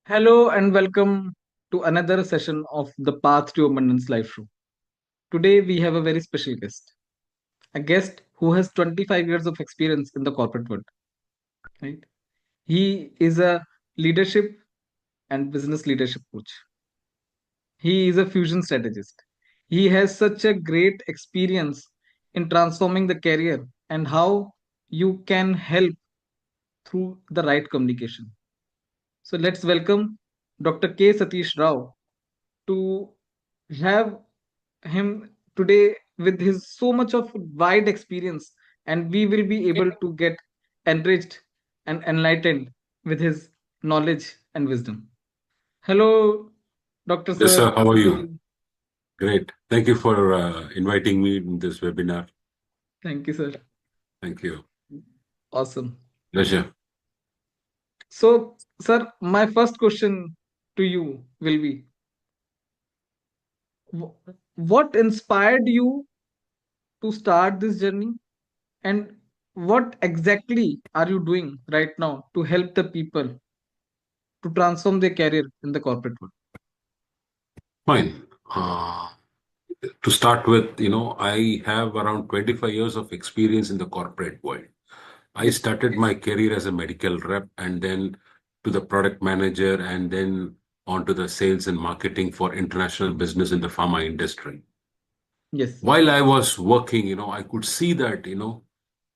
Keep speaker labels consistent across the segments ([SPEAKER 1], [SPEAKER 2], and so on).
[SPEAKER 1] Hello and welcome to another session of the Path to Abundance Live Show. Today we have a very special guest, a guest who has 25 years of experience in the corporate world. Right? He is a leadership and business leadership coach. He is a fusion strategist. He has such a great experience in transforming the career and how you can help through the right communication. So let's welcome Dr. K Satish Rao to have him today with his so much of wide experience, and we will be able to get enriched and enlightened with his knowledge and wisdom. Hello, Dr.
[SPEAKER 2] Yes,
[SPEAKER 1] Sir.
[SPEAKER 2] sir. How are
[SPEAKER 1] How are
[SPEAKER 2] you?
[SPEAKER 1] you?
[SPEAKER 2] Great. Thank you for inviting me in this webinar.
[SPEAKER 1] Thank you, sir.
[SPEAKER 2] Thank you.
[SPEAKER 1] Awesome.
[SPEAKER 2] Pleasure.
[SPEAKER 1] So, sir, my first question to you will be, what inspired you to start this journey, and what exactly are you doing right now to help the people to transform their career in the corporate world?
[SPEAKER 2] Fine. To start with, I have around 25 years of experience in the corporate world. I
[SPEAKER 1] Yes.
[SPEAKER 2] started my career as a medical rep and then to the product manager and then on to the sales and marketing for international business in the pharma industry.
[SPEAKER 1] Yes.
[SPEAKER 2] While I was working, I could see that,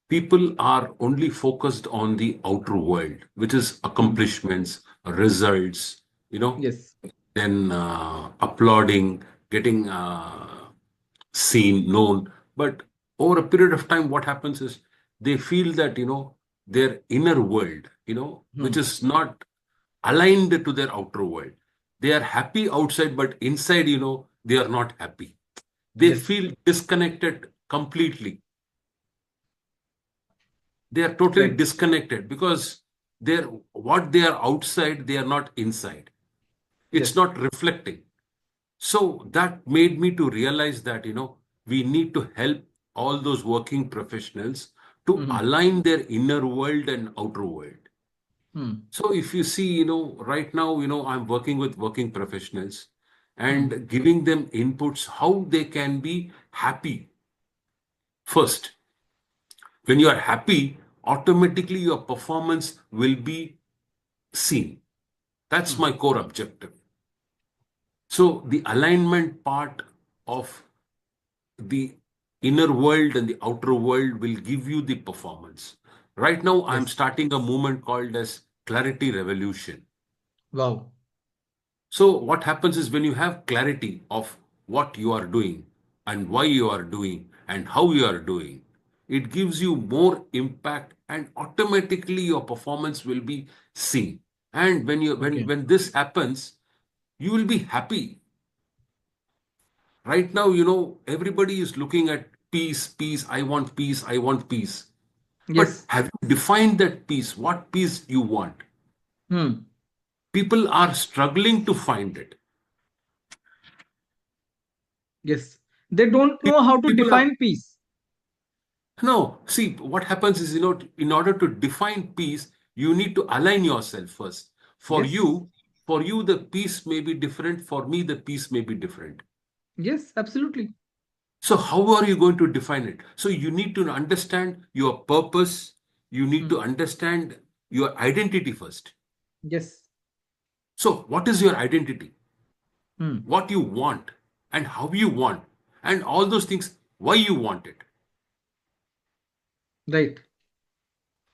[SPEAKER 2] people are only focused on the outer world, which is
[SPEAKER 1] Hmm.
[SPEAKER 2] accomplishments, results,
[SPEAKER 1] Yes.
[SPEAKER 2] then applauding, getting seen, known. But over a period of time, what happens is they feel that, their inner world, which
[SPEAKER 1] Hmm.
[SPEAKER 2] is not aligned to their outer world. They are happy outside, but inside, they are not happy. They
[SPEAKER 1] Yes.
[SPEAKER 2] feel disconnected completely. They are totally
[SPEAKER 1] Right.
[SPEAKER 2] disconnected because they're what they are outside, they are not inside. It's
[SPEAKER 1] Yes.
[SPEAKER 2] not reflecting. So that made me to realize that, we need to help all those working professionals to
[SPEAKER 1] Hmm.
[SPEAKER 2] align their inner world and outer world.
[SPEAKER 1] Hmm.
[SPEAKER 2] So if you see, right now, I'm working with working professionals
[SPEAKER 1] Hmm.
[SPEAKER 2] and giving them inputs how they can be happy first. When you are happy, automatically your performance will be seen. That's
[SPEAKER 1] Hmm.
[SPEAKER 2] my core objective. So the alignment part of the inner world and the outer world will give you the performance. Right now, I'm
[SPEAKER 1] Yes.
[SPEAKER 2] starting a movement called as Clarity Revolution.
[SPEAKER 1] Wow.
[SPEAKER 2] So what happens is when you have clarity of what you are doing and why you are doing and how you are doing, it gives you more impact and automatically your performance will be seen. And when you
[SPEAKER 1] Okay.
[SPEAKER 2] when this happens, you will be happy. Right now, everybody is looking at peace, peace, I want peace, I want peace. But
[SPEAKER 1] Yes.
[SPEAKER 2] have you defined that peace? What peace you want?
[SPEAKER 1] Hmm.
[SPEAKER 2] People are struggling to find it.
[SPEAKER 1] Yes. They don't know how to
[SPEAKER 2] People are
[SPEAKER 1] define peace.
[SPEAKER 2] no. See, what happens is, in order to define peace, you need to align yourself first. For
[SPEAKER 1] Yes.
[SPEAKER 2] you, for you, the peace may be different. For me, the peace may be different.
[SPEAKER 1] Yes. Absolutely.
[SPEAKER 2] So, how are you going to define it? So, you need to understand your purpose. You need
[SPEAKER 1] Hmm.
[SPEAKER 2] to understand your identity first.
[SPEAKER 1] Yes.
[SPEAKER 2] So, what is your identity?
[SPEAKER 1] Hmm.
[SPEAKER 2] What you want and how you want, and all those things, why you want it.
[SPEAKER 1] Right.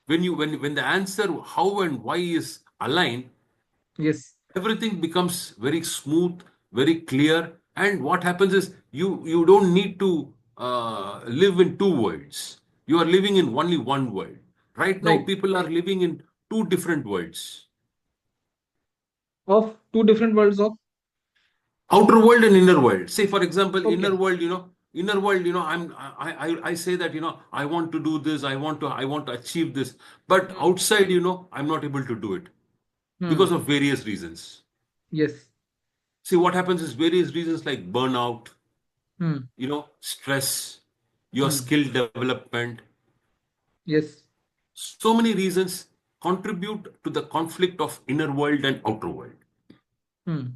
[SPEAKER 2] When the answer how and why is aligned,
[SPEAKER 1] Yes.
[SPEAKER 2] everything becomes very smooth, very clear. And what happens is you don't need to live in two worlds. You are living in only one world. Right now,
[SPEAKER 1] Right.
[SPEAKER 2] people are living in two different worlds:
[SPEAKER 1] Of two different worlds of.
[SPEAKER 2] outer world and inner world. Say, for example, inner
[SPEAKER 1] Okay.
[SPEAKER 2] world. Inner world. I say that I want to do this. I want to achieve this. But
[SPEAKER 1] Hmm.
[SPEAKER 2] outside, I'm not able to do it because
[SPEAKER 1] Hmm.
[SPEAKER 2] of various reasons.
[SPEAKER 1] Yes.
[SPEAKER 2] See, what happens is various reasons like burnout,
[SPEAKER 1] Hmm.
[SPEAKER 2] stress, your
[SPEAKER 1] Hmm.
[SPEAKER 2] skill development.
[SPEAKER 1] Yes.
[SPEAKER 2] So many reasons contribute to the conflict of inner world and outer world.
[SPEAKER 1] Hmm.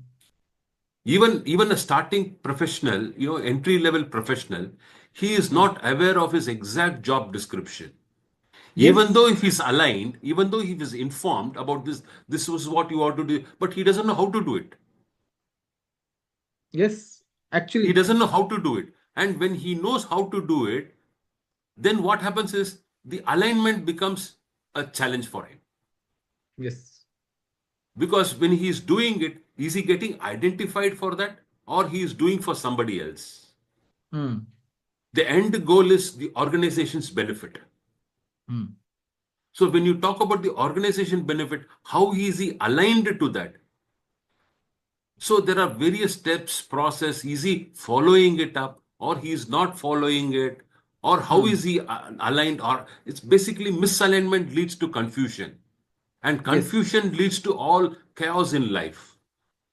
[SPEAKER 2] Even a starting professional, entry level professional, he is
[SPEAKER 1] Hmm.
[SPEAKER 2] not aware of his exact job description. Even
[SPEAKER 1] Yes.
[SPEAKER 2] though if he's aligned, even though he is informed about this was what you ought to do, but he doesn't know how to do it.
[SPEAKER 1] Yes.
[SPEAKER 2] He
[SPEAKER 1] Actually.
[SPEAKER 2] doesn't know how to do it. And when he knows how to do it, then what happens is the alignment becomes a challenge for him.
[SPEAKER 1] Yes.
[SPEAKER 2] Because when he is doing it, is he getting identified for that, or he is doing for somebody else?
[SPEAKER 1] Hmm.
[SPEAKER 2] The end goal is the organization's benefit.
[SPEAKER 1] Hmm.
[SPEAKER 2] So when you talk about the organization benefit, how is he aligned to that? So there are various steps, process. Is he following it up, or he is not following it, or how
[SPEAKER 1] Hmm.
[SPEAKER 2] is he aligned? Or it's basically misalignment leads to confusion, and
[SPEAKER 1] Yes.
[SPEAKER 2] confusion leads to all chaos in life.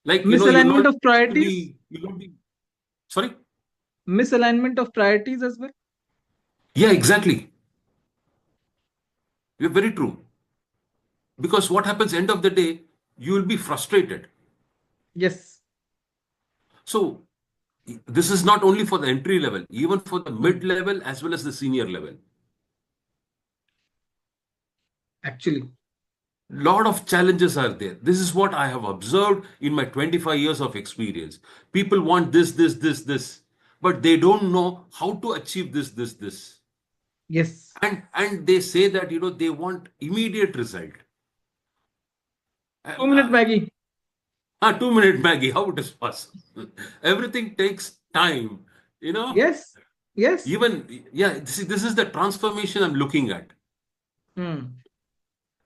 [SPEAKER 2] Like you'll
[SPEAKER 1] Misalignment
[SPEAKER 2] not
[SPEAKER 1] of priorities.
[SPEAKER 2] be, you'll not be. Sorry.
[SPEAKER 1] Misalignment of priorities as well.
[SPEAKER 2] Yeah, exactly. You're very true. Because what happens end of the day, you will be frustrated.
[SPEAKER 1] Yes.
[SPEAKER 2] So this is not only for the entry level, even for the mid
[SPEAKER 1] Hmm.
[SPEAKER 2] level as well as the senior level.
[SPEAKER 1] Actually.
[SPEAKER 2] Lot of challenges are there. This is what I have observed in my 25 years of experience. People want this, but they don't know how to achieve this.
[SPEAKER 1] Yes.
[SPEAKER 2] And they say that they want immediate result.
[SPEAKER 1] 2 minute Maggie.
[SPEAKER 2] 2 minute Maggie, how it is possible? Everything takes time. You know,
[SPEAKER 1] Yes. Yes.
[SPEAKER 2] even yeah. This is the transformation I'm looking at.
[SPEAKER 1] Hmm.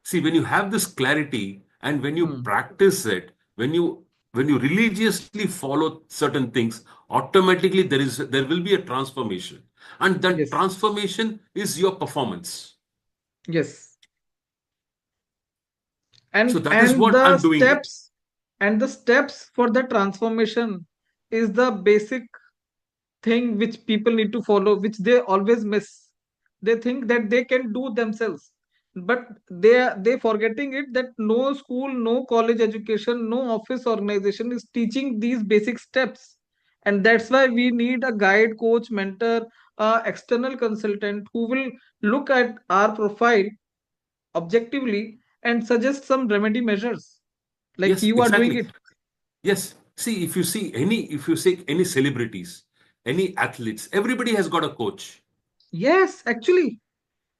[SPEAKER 2] See, when you have this clarity and when you
[SPEAKER 1] Hmm.
[SPEAKER 2] practice it, when you religiously follow certain things, automatically there will be a transformation, and that
[SPEAKER 1] Yes.
[SPEAKER 2] transformation is your performance.
[SPEAKER 1] Yes.
[SPEAKER 2] So
[SPEAKER 1] and
[SPEAKER 2] that is
[SPEAKER 1] and
[SPEAKER 2] what
[SPEAKER 1] the
[SPEAKER 2] I'm doing it.
[SPEAKER 1] steps and the steps for the transformation is the basic thing which people need to follow, which they always miss. They think that they can do themselves, but they forgetting it that no school, no college education, no office organization is teaching these basic steps. And that's why we need a guide, coach, mentor, external consultant who will look at our profile objectively and suggest some remedy measures like
[SPEAKER 2] Yes,
[SPEAKER 1] you are doing
[SPEAKER 2] exactly.
[SPEAKER 1] it.
[SPEAKER 2] Yes. See, if you see any celebrities, any athletes, everybody has got a coach.
[SPEAKER 1] Yes, actually.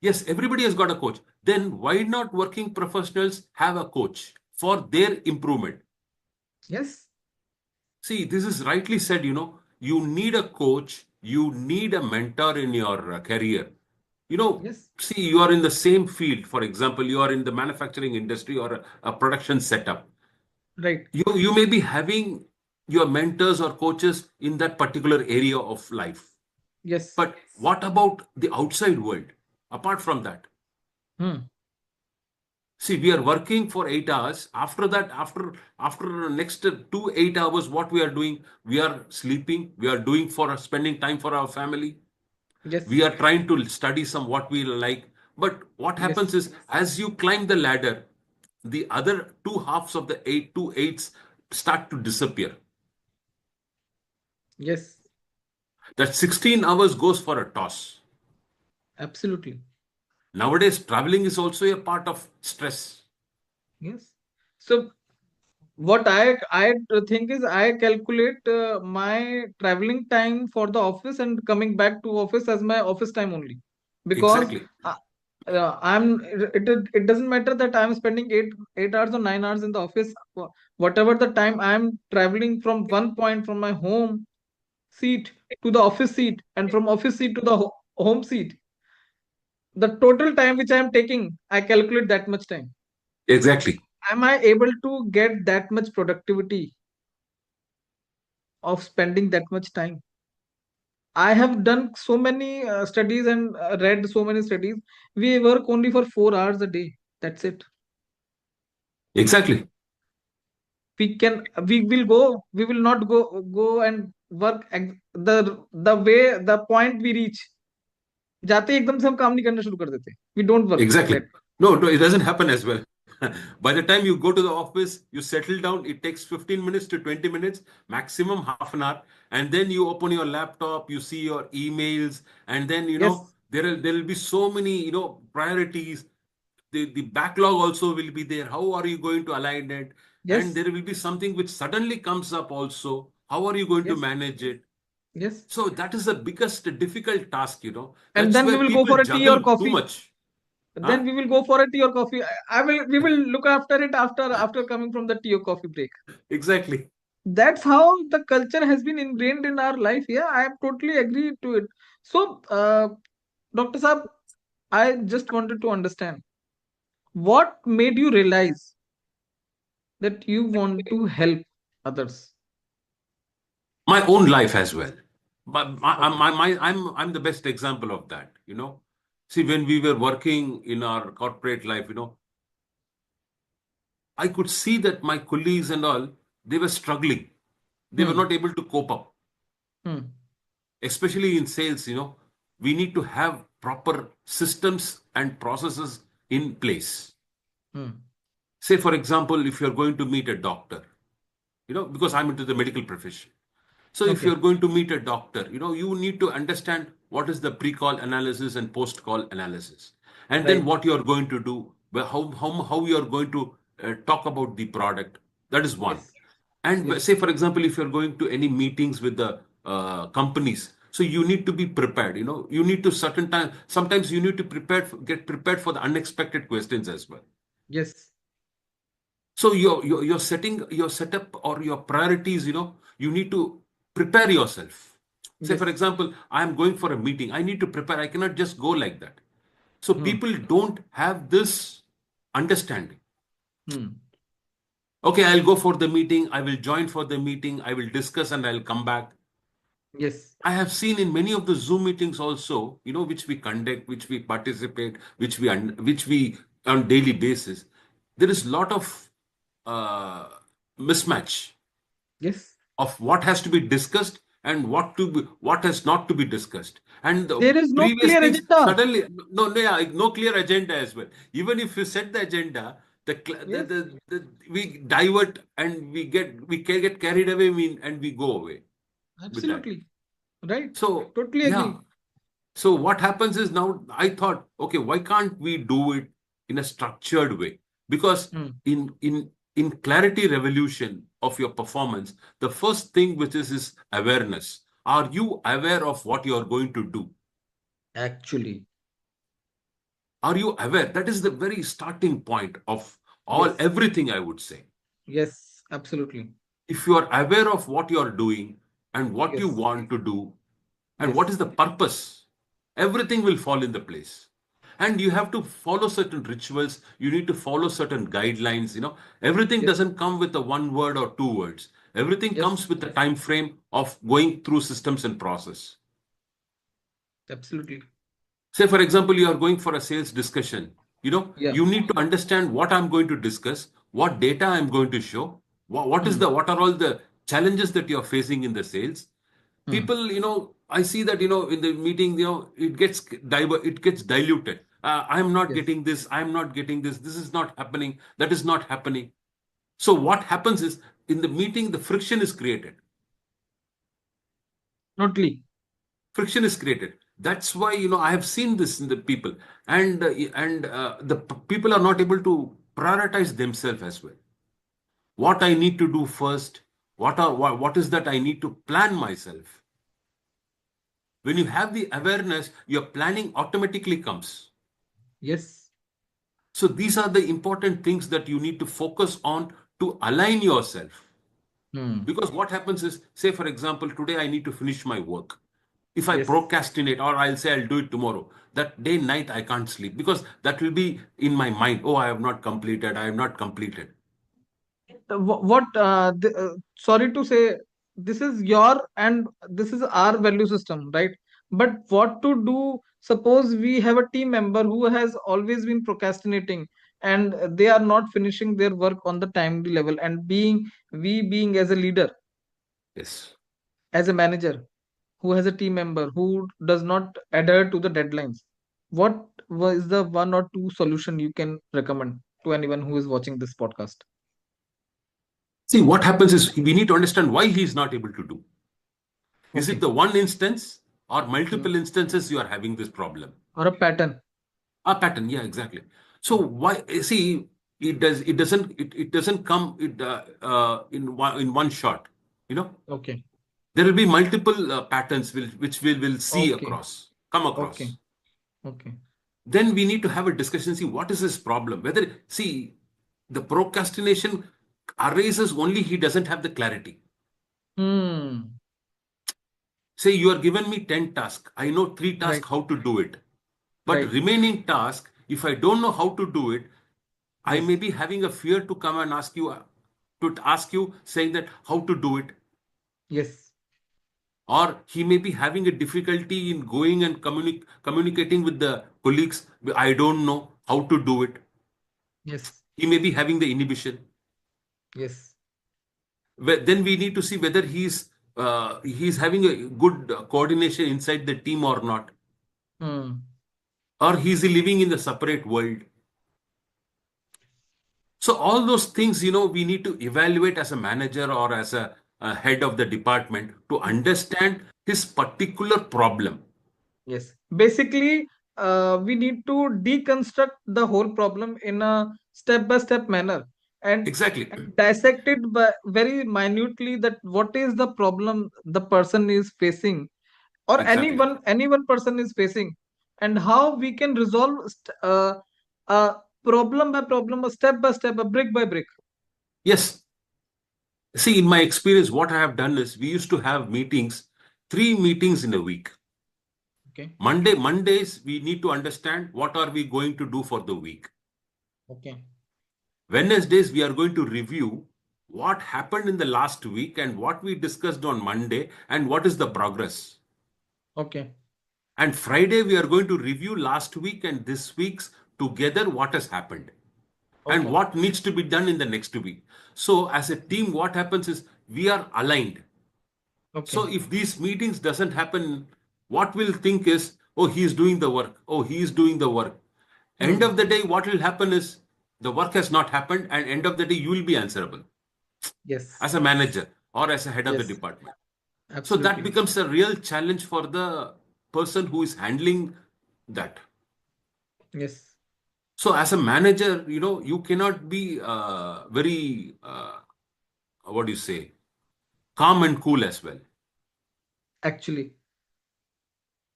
[SPEAKER 2] Yes, everybody has got a coach. Then why not working professionals have a coach for their improvement?
[SPEAKER 1] Yes.
[SPEAKER 2] See, this is rightly said, you need a coach, you need a mentor in your career.
[SPEAKER 1] Yes.
[SPEAKER 2] See, you are in the same field. For example, you are in the manufacturing industry or a production setup.
[SPEAKER 1] Right.
[SPEAKER 2] You may be having your mentors or coaches in that particular area of life.
[SPEAKER 1] Yes.
[SPEAKER 2] But what about the outside world? Apart from that,
[SPEAKER 1] Hmm.
[SPEAKER 2] see, we are working for 8 hours. After that, after next 2 8 hours, what we are doing? We are sleeping. We are doing for spending time for our family. We
[SPEAKER 1] Yes.
[SPEAKER 2] are trying to study some what we like. But what happens
[SPEAKER 1] Yes.
[SPEAKER 2] is, as you climb the ladder, the other two halves of the two eights start to disappear.
[SPEAKER 1] Yes.
[SPEAKER 2] That 16 hours goes for a toss.
[SPEAKER 1] Absolutely.
[SPEAKER 2] Nowadays, traveling is also a part of stress.
[SPEAKER 1] Yes. So what I think is I calculate my traveling time for the office and coming back to office as my office time only, because
[SPEAKER 2] Exactly.
[SPEAKER 1] uh, it doesn't matter that I'm spending 8 hours or 9 hours in the office. Whatever the time I'm traveling from one point from my home seat to the office seat and from office seat to the home seat, the total time which I am taking, I calculate that much time.
[SPEAKER 2] Exactly.
[SPEAKER 1] Am I able to get that much productivity of spending that much time? I have done so many studies and read so many studies. We work only for 4 hours a day. That's it.
[SPEAKER 2] Exactly.
[SPEAKER 1] We will go. We will not go and work the way the point we reach. जाते ही एकदम से हम काम नहीं करना शुरू कर देते. We don't work like
[SPEAKER 2] Exactly.
[SPEAKER 1] that.
[SPEAKER 2] No, no, it doesn't happen as well. By the time you go to the office, you settle down, it takes 15 minutes to 20 minutes, maximum half an hour. And then you open your laptop, you see your emails, and then,
[SPEAKER 1] Yes,
[SPEAKER 2] there will be so many, priorities. The backlog also will be there. How are you going to align it? And
[SPEAKER 1] yes,
[SPEAKER 2] there will be something which suddenly comes up also. How are you going to
[SPEAKER 1] yes,
[SPEAKER 2] manage it?
[SPEAKER 1] yes.
[SPEAKER 2] So that is the biggest difficult task.
[SPEAKER 1] And
[SPEAKER 2] That's
[SPEAKER 1] then we
[SPEAKER 2] where
[SPEAKER 1] will go
[SPEAKER 2] people
[SPEAKER 1] for a tea or
[SPEAKER 2] juggle too
[SPEAKER 1] coffee.
[SPEAKER 2] much.
[SPEAKER 1] Then
[SPEAKER 2] Huh?
[SPEAKER 1] we will go for a tea or coffee. I will. We will look after it after coming from the tea or coffee break.
[SPEAKER 2] Exactly.
[SPEAKER 1] That's how the culture has been ingrained in our life. Yeah, I am totally agree to it. So, Dr. Saab, I just wanted to understand what made you realize that you want to help others.
[SPEAKER 2] My own life as well. But
[SPEAKER 1] Okay.
[SPEAKER 2] I'm the best example of that. See, when we were working in our corporate life, I could see that my colleagues and all, they were struggling. They were
[SPEAKER 1] Hmm.
[SPEAKER 2] not able to cope up,
[SPEAKER 1] Hmm.
[SPEAKER 2] especially in sales. We need to have proper systems and processes in place.
[SPEAKER 1] Hmm.
[SPEAKER 2] Say, for example, if you're going to meet a doctor, because I'm into the medical profession. So if you're
[SPEAKER 1] Okay.
[SPEAKER 2] going to meet a doctor, you need to understand what is the pre-call analysis and post-call analysis, and then
[SPEAKER 1] Right.
[SPEAKER 2] what you're going to do, how you're going to talk about the product. That is one.
[SPEAKER 1] Yes.
[SPEAKER 2] And
[SPEAKER 1] Yes.
[SPEAKER 2] say, for example, if you're going to any meetings with the companies, so you need to be prepared. You need to certain time. Sometimes you need to get prepared for the unexpected questions as well.
[SPEAKER 1] Yes.
[SPEAKER 2] So your setting, your setup, or your priorities, you need to prepare yourself. Say, for
[SPEAKER 1] Yes.
[SPEAKER 2] example, I am going for a meeting. I need to prepare. I cannot just go like that. So
[SPEAKER 1] Hmm.
[SPEAKER 2] people don't have this understanding.
[SPEAKER 1] Hmm.
[SPEAKER 2] Okay, I'll go for the meeting. I will join for the meeting. I will discuss and I'll come back.
[SPEAKER 1] Yes.
[SPEAKER 2] I have seen in many of the Zoom meetings also, which we conduct, which we participate, which we on daily basis. There is lot of uh, mismatch
[SPEAKER 1] Yes.
[SPEAKER 2] of what has to be discussed and what has not to be discussed, and the
[SPEAKER 1] There is no
[SPEAKER 2] previous
[SPEAKER 1] clear
[SPEAKER 2] things
[SPEAKER 1] agenda.
[SPEAKER 2] suddenly, no, no, yeah, no clear agenda as well. Even if you set the agenda,
[SPEAKER 1] Yes.
[SPEAKER 2] we divert and we get carried away, and we go away with that.
[SPEAKER 1] Absolutely. Right.
[SPEAKER 2] So
[SPEAKER 1] Totally
[SPEAKER 2] yeah.
[SPEAKER 1] agree.
[SPEAKER 2] So what happens is, now I thought, okay, why can't we do it in a structured way? Because
[SPEAKER 1] Hmm.
[SPEAKER 2] in clarity revolution of your performance, the first thing which is awareness. Are you aware of what you are going to do?
[SPEAKER 1] Actually.
[SPEAKER 2] Are you aware? That is the very starting point of all
[SPEAKER 1] Yes.
[SPEAKER 2] everything, I would say.
[SPEAKER 1] Yes. Absolutely.
[SPEAKER 2] If you are aware of what you are doing and what you
[SPEAKER 1] Yes.
[SPEAKER 2] want to do, and what
[SPEAKER 1] Yes.
[SPEAKER 2] is the purpose, everything will fall into place. And you have to follow certain rituals, you need to follow certain guidelines. Everything
[SPEAKER 1] Yes.
[SPEAKER 2] doesn't come with a one word or two words. Everything
[SPEAKER 1] Yes.
[SPEAKER 2] comes with the time frame of going through systems and process.
[SPEAKER 1] Absolutely.
[SPEAKER 2] Say, for example, you are going for a sales discussion.
[SPEAKER 1] Yeah.
[SPEAKER 2] You need to understand what I'm going to discuss, what data I'm going to show,
[SPEAKER 1] Hmm.
[SPEAKER 2] what are all the challenges that you're facing in the sales.
[SPEAKER 1] Hmm.
[SPEAKER 2] People, I see that, in the meeting, it gets diluted. I'm not
[SPEAKER 1] Yes.
[SPEAKER 2] getting this, I'm not getting this is not happening, that is not happening. So what happens is, in the meeting, the friction is created.
[SPEAKER 1] Totally.
[SPEAKER 2] Friction is created. That's why, I have seen this in the people, and the people are not able to prioritize themselves as well. What I need to do first, what is that I need to plan myself. When you have the awareness, your planning automatically comes.
[SPEAKER 1] Yes.
[SPEAKER 2] So these are the important things that you need to focus on to align yourself.
[SPEAKER 1] Hmm.
[SPEAKER 2] Because what happens is, say, for example, today I need to finish my work. If I
[SPEAKER 1] Yes.
[SPEAKER 2] procrastinate, or I'll say I'll do it tomorrow, that day, night, I can't sleep, because that will be in my mind. Oh, I have not completed. I have not completed.
[SPEAKER 1] What sorry to say, this is your and this is our value system, right? But what to do, suppose we have a team member who has always been procrastinating and they are not finishing their work on the timely level, and being as a leader,
[SPEAKER 2] Yes.
[SPEAKER 1] as a manager who has a team member who does not adhere to the deadlines, what was the one or two solution you can recommend? to anyone who is watching this podcast?
[SPEAKER 2] See, what happens is we need to understand why he is not able to do. Is it
[SPEAKER 1] Okay.
[SPEAKER 2] the one instance or
[SPEAKER 1] Hmm.
[SPEAKER 2] multiple instances you are having this problem?
[SPEAKER 1] Or a pattern.
[SPEAKER 2] A pattern, yeah, exactly. So why see it doesn't come in one shot. You know,
[SPEAKER 1] Okay.
[SPEAKER 2] there will be multiple patterns which we will see
[SPEAKER 1] Okay.
[SPEAKER 2] across, come
[SPEAKER 1] Okay.
[SPEAKER 2] across.
[SPEAKER 1] Okay.
[SPEAKER 2] Then we need to have a discussion, see what is his problem. Whether see the procrastination arises only he doesn't have the clarity.
[SPEAKER 1] Hmm.
[SPEAKER 2] Say you are given me 10 tasks. I know three
[SPEAKER 1] Right.
[SPEAKER 2] tasks how to do it. But
[SPEAKER 1] Right.
[SPEAKER 2] remaining task, if I don't know how to do it, I may
[SPEAKER 1] Yes.
[SPEAKER 2] be having a fear to come and ask you saying that how to do it.
[SPEAKER 1] Yes.
[SPEAKER 2] Or he may be having a difficulty in going and communicating with the colleagues. I don't know how to do it.
[SPEAKER 1] Yes.
[SPEAKER 2] He may be having the inhibition.
[SPEAKER 1] Yes.
[SPEAKER 2] Then we need to see whether he's having a good coordination inside the team or not,
[SPEAKER 1] Hmm.
[SPEAKER 2] or he's living in the separate world. So all those things, we need to evaluate as a manager or as a head of the department to understand his particular problem.
[SPEAKER 1] Yes. Basically, we need to deconstruct the whole problem in a step-by-step manner and
[SPEAKER 2] Exactly.
[SPEAKER 1] dissect it very minutely that what is the problem the person is facing or
[SPEAKER 2] Exactly.
[SPEAKER 1] any one person is facing and how we can resolve a problem by problem, a step by step, a brick by brick.
[SPEAKER 2] Yes. See, in my experience, what I have done is we used to have meetings, 3 meetings in a week.
[SPEAKER 1] Okay.
[SPEAKER 2] Mondays, we need to understand what are we going to do for the week.
[SPEAKER 1] Okay.
[SPEAKER 2] Wednesdays, we are going to review what happened in the last week and what we discussed on Monday and what is the progress.
[SPEAKER 1] Okay.
[SPEAKER 2] And Friday, we are going to review last week and this week's together what has happened and
[SPEAKER 1] Okay.
[SPEAKER 2] what needs to be done in the next week. So, as a team, what happens is we are aligned. So,
[SPEAKER 1] Okay.
[SPEAKER 2] if these meetings doesn't happen, what we'll think is, oh, he is doing the work. Oh, he is doing the work. End
[SPEAKER 1] Hmm.
[SPEAKER 2] of the day, what will happen is the work has not happened, and end of the day, you will be answerable
[SPEAKER 1] Yes.
[SPEAKER 2] as a manager or as a head of the
[SPEAKER 1] Yes.
[SPEAKER 2] department. So that
[SPEAKER 1] Absolutely.
[SPEAKER 2] becomes a real challenge for the person who is handling that.
[SPEAKER 1] Yes.
[SPEAKER 2] So as a manager, you cannot be very, what do you say, calm and cool as well.
[SPEAKER 1] Actually.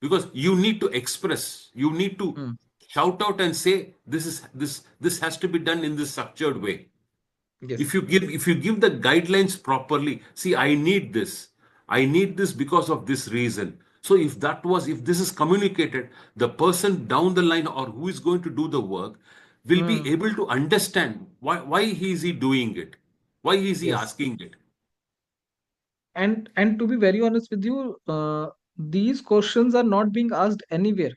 [SPEAKER 2] Because you need to express, you need to
[SPEAKER 1] Hmm.
[SPEAKER 2] shout out and say, this has to be done in this structured way. if
[SPEAKER 1] Yes.
[SPEAKER 2] you give if you give the guidelines properly, see, I need this because of this reason. So if this is communicated, the person down the line or who is going to do the work will be
[SPEAKER 1] Hmm.
[SPEAKER 2] able to understand why is he doing it, why is he
[SPEAKER 1] Yes.
[SPEAKER 2] asking it.
[SPEAKER 1] And to be very honest with you, these questions are not being asked anywhere.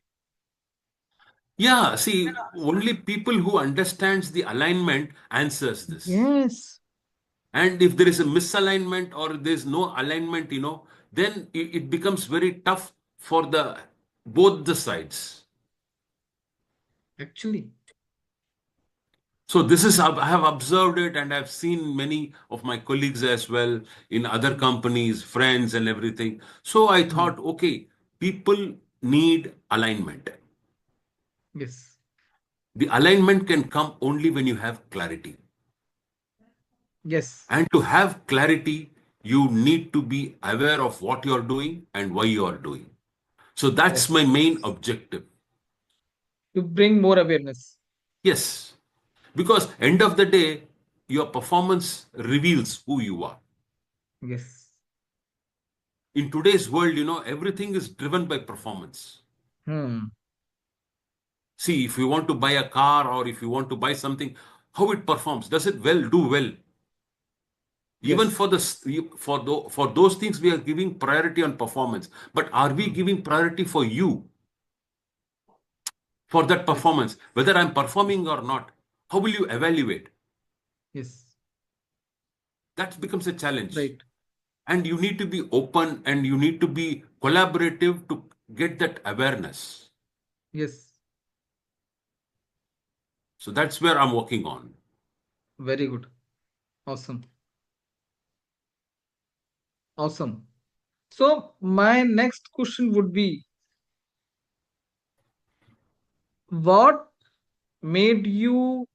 [SPEAKER 2] Yeah, see, only people who understands the alignment answers this.
[SPEAKER 1] Yes.
[SPEAKER 2] And if there is a misalignment or there's no alignment, then it becomes very tough for the both the sides.
[SPEAKER 1] Actually.
[SPEAKER 2] So this is, I have observed it and I've seen many of my colleagues as well in other
[SPEAKER 1] Hmm.
[SPEAKER 2] companies, friends and everything. So I
[SPEAKER 1] Hmm.
[SPEAKER 2] thought, okay, people need alignment.
[SPEAKER 1] Yes.
[SPEAKER 2] The alignment can come only when you have clarity.
[SPEAKER 1] Yes.
[SPEAKER 2] And to have clarity, you need to be aware of what you're doing and why you are doing. So that's my
[SPEAKER 1] Yes.
[SPEAKER 2] main objective.
[SPEAKER 1] To bring more awareness.
[SPEAKER 2] Yes. Because end of the day, your performance reveals who you are.
[SPEAKER 1] Yes.
[SPEAKER 2] In today's world, everything is driven by performance.
[SPEAKER 1] Hmm.
[SPEAKER 2] See, if you want to buy a car or if you want to buy something, how it performs, does it do well? Even
[SPEAKER 1] Yes.
[SPEAKER 2] for for those things, we are giving priority on performance. But are we
[SPEAKER 1] Hmm.
[SPEAKER 2] giving priority for you for that
[SPEAKER 1] Yes.
[SPEAKER 2] performance? Whether I'm performing or not, how will you evaluate?
[SPEAKER 1] Yes.
[SPEAKER 2] That becomes a challenge.
[SPEAKER 1] Right.
[SPEAKER 2] And you need to be open and you need to be collaborative to get that awareness.
[SPEAKER 1] Yes.
[SPEAKER 2] So that's where I'm working on.
[SPEAKER 1] Very good. Awesome. Awesome. So my next question would be, what made you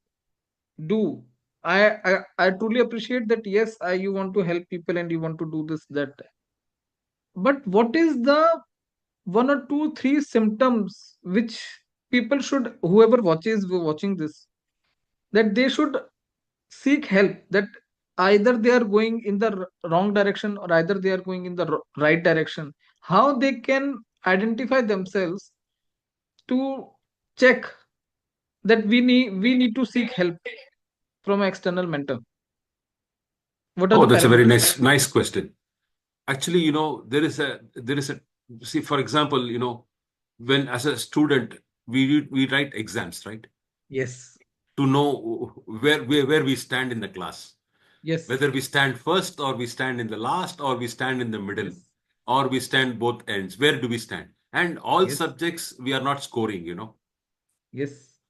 [SPEAKER 1] do? I truly appreciate that. Yes, you want to help people and you want to do this that. But what is the one or two, three symptoms which people should, whoever watching this, that they should seek help, that either they are going in the wrong direction or either they are going in the right direction, how they can identify themselves to check that we need to seek help from an external mentor? What are
[SPEAKER 2] Oh,
[SPEAKER 1] the
[SPEAKER 2] that's a very
[SPEAKER 1] parameters?
[SPEAKER 2] nice question. Actually, there is a see, for example, when as a student we write exams, right?
[SPEAKER 1] Yes.
[SPEAKER 2] To know where we stand in the class.
[SPEAKER 1] Yes.
[SPEAKER 2] Whether we stand first or we stand in the last or we stand in the middle
[SPEAKER 1] Yes.
[SPEAKER 2] or we stand both ends. Where do we stand? And all
[SPEAKER 1] Yes.
[SPEAKER 2] subjects we are not scoring.
[SPEAKER 1] Yes.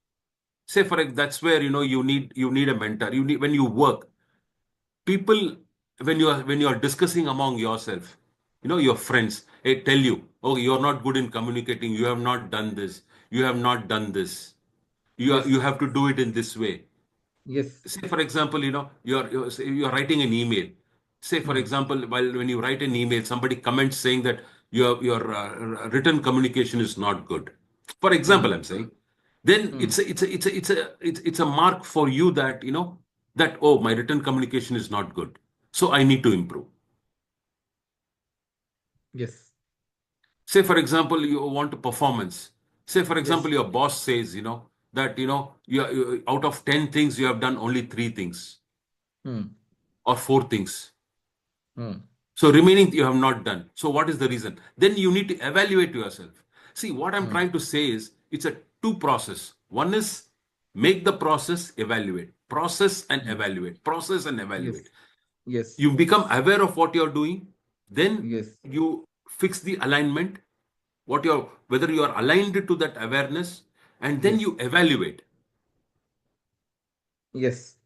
[SPEAKER 2] Say for that's where you need a mentor. You need when you work, people when you are discussing among yourself, your friends tell you, oh, you're not good in communicating, you have not done this, you have not done this, you
[SPEAKER 1] Yes.
[SPEAKER 2] have to do it in this way.
[SPEAKER 1] Yes.
[SPEAKER 2] Say for example, you're writing an email. Say for
[SPEAKER 1] Hmm.
[SPEAKER 2] example, while when you write an email, somebody comments saying that your written communication is not good. For example,
[SPEAKER 1] Hmm.
[SPEAKER 2] I'm saying, then
[SPEAKER 1] Hmm.
[SPEAKER 2] it's a mark for you that that, oh, my written communication is not good, so I need to improve.
[SPEAKER 1] Yes.
[SPEAKER 2] Say for example, you want a performance. Say for example,
[SPEAKER 1] Yes.
[SPEAKER 2] your boss says that you out of 10 things you have done only 3 things
[SPEAKER 1] Hmm.
[SPEAKER 2] or 4 things.
[SPEAKER 1] Hmm.
[SPEAKER 2] So remaining you have not done. So what is the reason? Then you need to evaluate yourself. See, what I'm
[SPEAKER 1] Hmm.
[SPEAKER 2] trying to say is it's a two process. One is make the process, evaluate. Process and
[SPEAKER 1] Hmm.
[SPEAKER 2] evaluate. Process and
[SPEAKER 1] Yes.
[SPEAKER 2] evaluate.
[SPEAKER 1] Yes.
[SPEAKER 2] You become aware of what you're doing. Then
[SPEAKER 1] Yes.
[SPEAKER 2] you fix the alignment, whether you are aligned to that awareness, and then
[SPEAKER 1] Yes.
[SPEAKER 2] you evaluate.
[SPEAKER 1] Yes.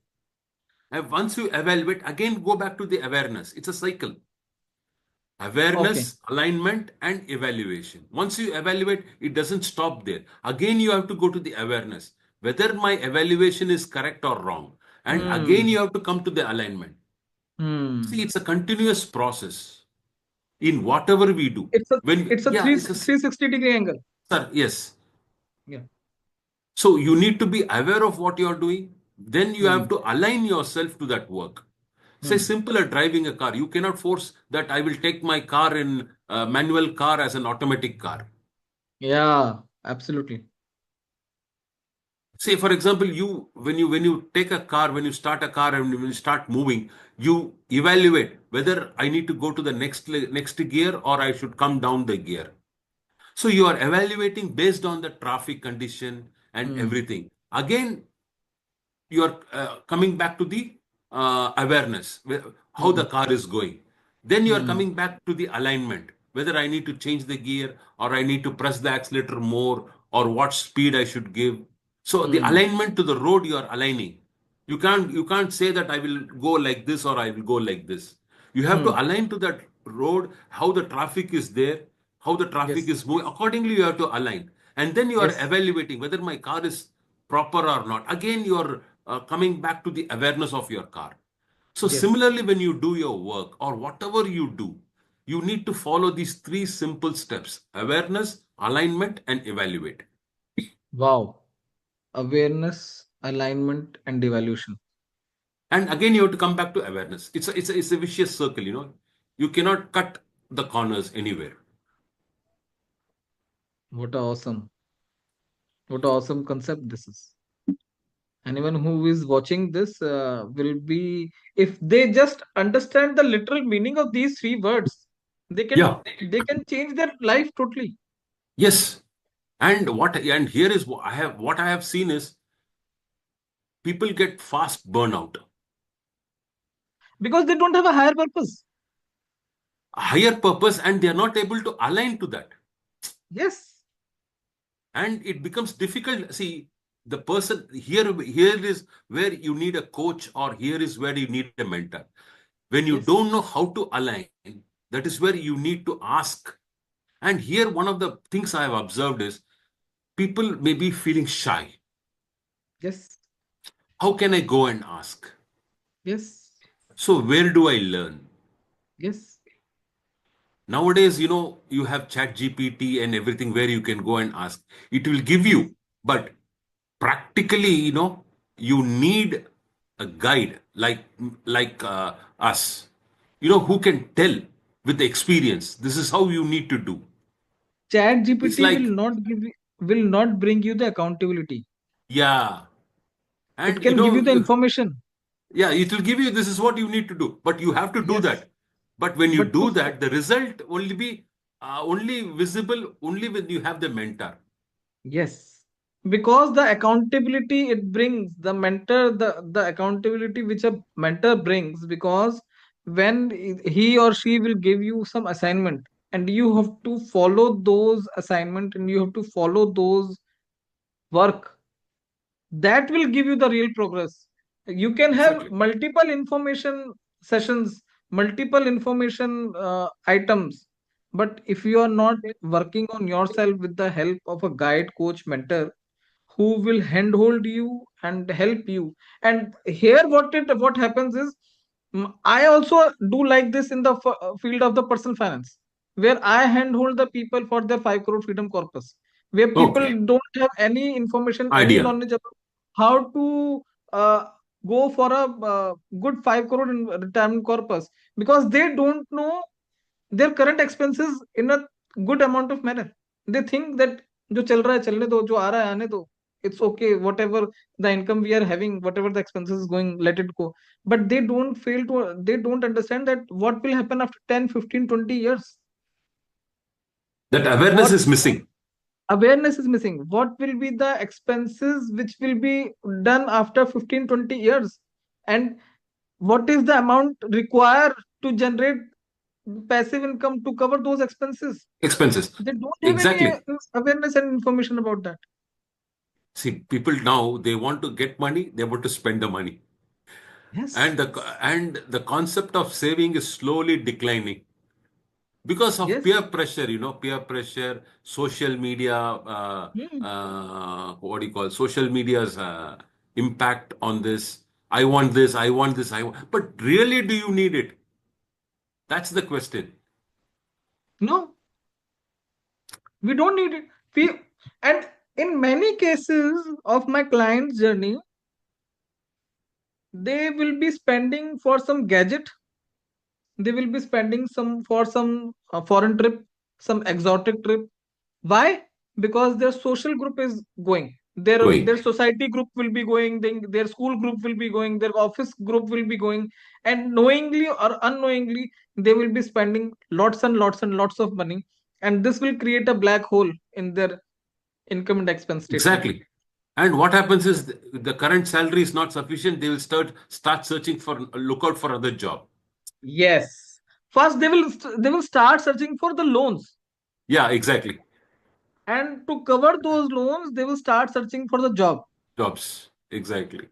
[SPEAKER 2] And once you evaluate, again go back to the awareness. It's a cycle.
[SPEAKER 1] Okay.
[SPEAKER 2] Awareness, alignment, and evaluation. Once you evaluate, it doesn't stop there. Again, you have to go to the awareness, whether my evaluation is correct or wrong. And again,
[SPEAKER 1] Hmm.
[SPEAKER 2] you have to come to the alignment. See,
[SPEAKER 1] Hmm.
[SPEAKER 2] it's a continuous process in whatever we do.
[SPEAKER 1] It's a
[SPEAKER 2] When,
[SPEAKER 1] it's a
[SPEAKER 2] yeah,
[SPEAKER 1] three
[SPEAKER 2] it's a,
[SPEAKER 1] 360-degree angle.
[SPEAKER 2] sir, yes.
[SPEAKER 1] Yeah.
[SPEAKER 2] So you need to be aware of what you're doing. Then you have
[SPEAKER 1] Hmm.
[SPEAKER 2] to align yourself to that work. Say
[SPEAKER 1] Hmm.
[SPEAKER 2] simpler driving a car. You cannot force that I will take my car in manual car as an automatic car.
[SPEAKER 1] Yeah. Absolutely.
[SPEAKER 2] Say for example, when you take a car, when you start a car and when you start moving, you evaluate whether I need to go to the next gear or I should come down the gear. So you are evaluating based on the traffic condition and
[SPEAKER 1] Hmm.
[SPEAKER 2] everything. Again, you are coming back to the awareness, how the
[SPEAKER 1] Hmm.
[SPEAKER 2] car is going. Then you are
[SPEAKER 1] Hmm.
[SPEAKER 2] coming back to the alignment, whether I need to change the gear or I need to press the accelerator more or what speed I should give. So the
[SPEAKER 1] Hmm.
[SPEAKER 2] alignment to the road you are aligning. You can't say that I will go like this or I will go like this. You have to
[SPEAKER 1] Hmm.
[SPEAKER 2] align to that road, how the traffic is there, how the traffic
[SPEAKER 1] Yes.
[SPEAKER 2] is moving. Accordingly, you have to align. And then you are
[SPEAKER 1] Yes.
[SPEAKER 2] evaluating whether my car is proper or not. Again, you are coming back to the awareness of your car. So,
[SPEAKER 1] Yes.
[SPEAKER 2] similarly, when you do your work or whatever you do, you need to follow these 3 simple steps: awareness, alignment, and evaluate.
[SPEAKER 1] Wow. Awareness, alignment, and evaluation.
[SPEAKER 2] And again, you have to come back to awareness. It's a vicious circle. You cannot cut the corners anywhere.
[SPEAKER 1] What a awesome, what a awesome concept this is. Anyone who is watching this will be, if they just understand the literal meaning of these three words, they can
[SPEAKER 2] Yeah.
[SPEAKER 1] they can change their life totally,
[SPEAKER 2] Yes. And here is what I have seen is people get fast burnout.
[SPEAKER 1] because they don't have a higher purpose.
[SPEAKER 2] Higher purpose, and they are not able to align to that,
[SPEAKER 1] Yes.
[SPEAKER 2] and it becomes difficult. See, the person here is where you need a coach, or here is where you need a mentor. When you
[SPEAKER 1] Yes.
[SPEAKER 2] don't know how to align, that is where you need to ask. And here, one of the things I have observed is people may be feeling shy.
[SPEAKER 1] Yes.
[SPEAKER 2] How can I go and ask?
[SPEAKER 1] Yes.
[SPEAKER 2] So where do I learn?
[SPEAKER 1] Yes.
[SPEAKER 2] Nowadays, you have Chat GPT and everything where you can go and ask. It will give
[SPEAKER 1] Yes.
[SPEAKER 2] you, but practically, you need a guide like us, who can tell with the experience. This is how you need to do.
[SPEAKER 1] Chat
[SPEAKER 2] It's
[SPEAKER 1] GPT
[SPEAKER 2] like,
[SPEAKER 1] will not bring you the accountability.
[SPEAKER 2] yeah,
[SPEAKER 1] It
[SPEAKER 2] and
[SPEAKER 1] can give you the information,
[SPEAKER 2] yeah, it will give you, this is what you need to do, but you have to do
[SPEAKER 1] yes,
[SPEAKER 2] that. But when you
[SPEAKER 1] but
[SPEAKER 2] do that, the result only be only visible only when you have the mentor.
[SPEAKER 1] yes, because the accountability it brings, the mentor, the accountability which a mentor brings, because when he or she will give you some assignment, and you have to follow those assignment, and you have to follow those work, that will give you the real progress. You can have
[SPEAKER 2] Exactly.
[SPEAKER 1] multiple information sessions, multiple information items, but if you are not working on yourself with the help of a guide, coach, mentor, who will handhold you and help you. And here what happens is, I also do like this in the field of the personal finance, where I handhold the people for their 5 crore freedom corpus, where people
[SPEAKER 2] Okay.
[SPEAKER 1] don't have any information, any
[SPEAKER 2] Idea.
[SPEAKER 1] knowledge about how to uh, go for a good 5 crore in retirement corpus, because they don't know their current expenses in a good amount of manner. They think that जो चल रहा है चलने दो, जो आ रहा है आने दो, it's okay, whatever the income we are having, whatever the expenses is going, let it go. But they don't understand that what will happen after 10, 15, 20 years.
[SPEAKER 2] That awareness
[SPEAKER 1] What
[SPEAKER 2] is missing.
[SPEAKER 1] awareness is missing, what will be the expenses which will be done after 15, 20 years, and what is the amount required to generate passive income to cover those expenses.
[SPEAKER 2] Expenses.
[SPEAKER 1] They don't have any
[SPEAKER 2] Exactly.
[SPEAKER 1] awareness and information about that.
[SPEAKER 2] See, people now, they want to get money, they want to spend the money.
[SPEAKER 1] Yes,
[SPEAKER 2] And the concept of saving is slowly declining because of
[SPEAKER 1] yes,
[SPEAKER 2] peer pressure, social media,
[SPEAKER 1] hmm.
[SPEAKER 2] what do you call, social media's impact on this. I want this, I want this, I want. But really, do you need it? That's the question.
[SPEAKER 1] No, we don't need it. We, and in many cases of my client's journey, they will be spending for some gadget, they will be spending some for some foreign trip, some exotic trip. Why? Because their social group is going,
[SPEAKER 2] Going.
[SPEAKER 1] their society group will be going, their school group will be going, their office group will be going, and knowingly or unknowingly they will be spending lots and lots and lots of money, and this will create a black hole in their income and expense statement.
[SPEAKER 2] Exactly. And what happens is the current salary is not sufficient. They will start searching for, look out for other job.
[SPEAKER 1] Yes. First, they will start searching for the loans,
[SPEAKER 2] Yeah, exactly.
[SPEAKER 1] and to cover those loans, they will start searching for the job.
[SPEAKER 2] Jobs. Exactly.